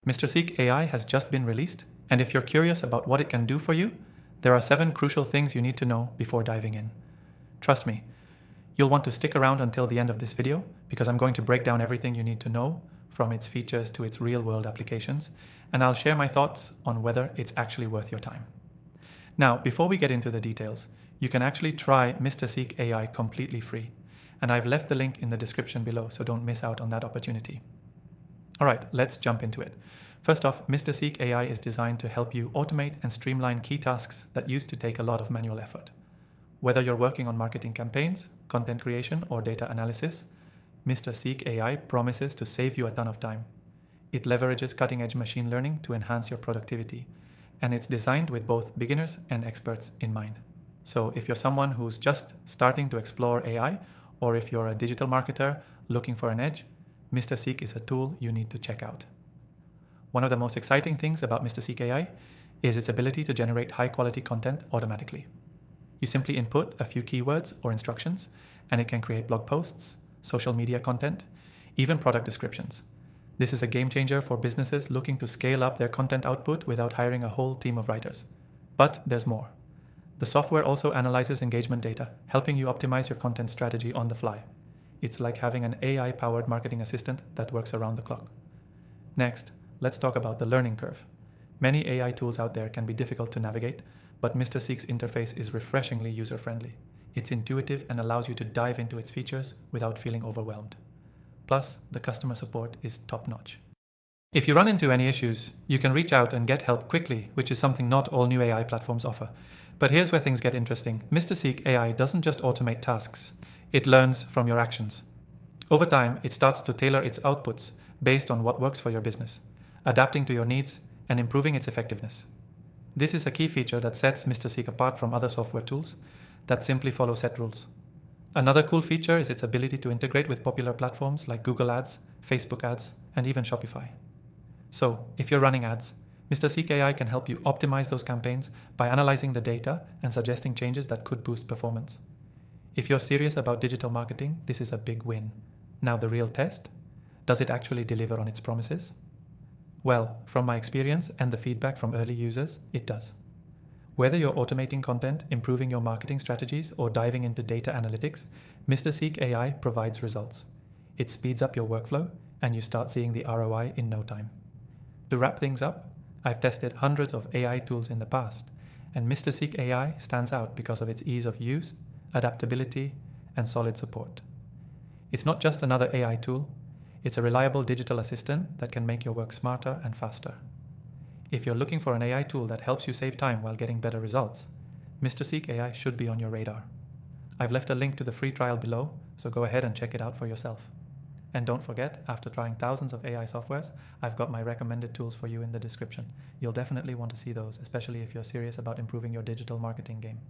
MrSeek AI has just been released, and if you're curious about what it can do for you, there are 7 crucial things you need to know before diving in. Trust me, you'll want to stick around until the end of this video because I'm going to break down everything you need to know, from its features to its real-world applications, and I'll share my thoughts on whether it's actually worth your time. Now, before we get into the details, you can actually try MrSeek AI completely free, and I've left the link in the description below, so don't miss out on that opportunity. All right, let's jump into it. First off, MrSeek AI is designed to help you automate and streamline key tasks that used to take a lot of manual effort. Whether you're working on marketing campaigns, content creation, or data analysis, MrSeek AI promises to save you a ton of time. It leverages cutting-edge machine learning to enhance your productivity, and it's designed with both beginners and experts in mind. So if you're someone who's just starting to explore AI, or if you're a digital marketer looking for an edge, MrSeek is a tool you need to check out. One of the most exciting things about MrSeek AI is its ability to generate high-quality content automatically. You simply input a few keywords or instructions, and it can create blog posts, social media content, even product descriptions. This is a game changer for businesses looking to scale up their content output without hiring a whole team of writers. But there's more. The software also analyzes engagement data, helping you optimize your content strategy on the fly. It's like having an AI-powered marketing assistant that works around the clock. Next, let's talk about the learning curve. Many AI tools out there can be difficult to navigate, but MrSeek's interface is refreshingly user-friendly. It's intuitive and allows you to dive into its features without feeling overwhelmed. Plus, the customer support is top-notch. If you run into any issues, you can reach out and get help quickly, which is something not all new AI platforms offer. But here's where things get interesting. MrSeek AI doesn't just automate tasks, it learns from your actions. Over time, it starts to tailor its outputs based on what works for your business, adapting to your needs and improving its effectiveness. This is a key feature that sets MrSeek apart from other software tools that simply follow set rules. Another cool feature is its ability to integrate with popular platforms like Google Ads, Facebook Ads, and even Shopify. So, if you're running ads, MrSeek AI can help you optimize those campaigns by analyzing the data and suggesting changes that could boost performance. If you're serious about digital marketing, this is a big win. Now the real test: does it actually deliver on its promises? Well, from my experience and the feedback from early users, it does. Whether you're automating content, improving your marketing strategies, or diving into data analytics, MrSeek AI provides results. It speeds up your workflow, and you start seeing the ROI in no time. To wrap things up, I've tested hundreds of AI tools in the past, and MrSeek AI stands out because of its ease of use, adaptability, and solid support. It's not just another AI tool, it's a reliable digital assistant that can make your work smarter and faster. If you're looking for an AI tool that helps you save time while getting better results, MrSeek AI should be on your radar. I've left a link to the free trial below, so go ahead and check it out for yourself. And don't forget, after trying thousands of AI softwares, I've got my recommended tools for you in the description. You'll definitely want to see those, especially if you're serious about improving your digital marketing game.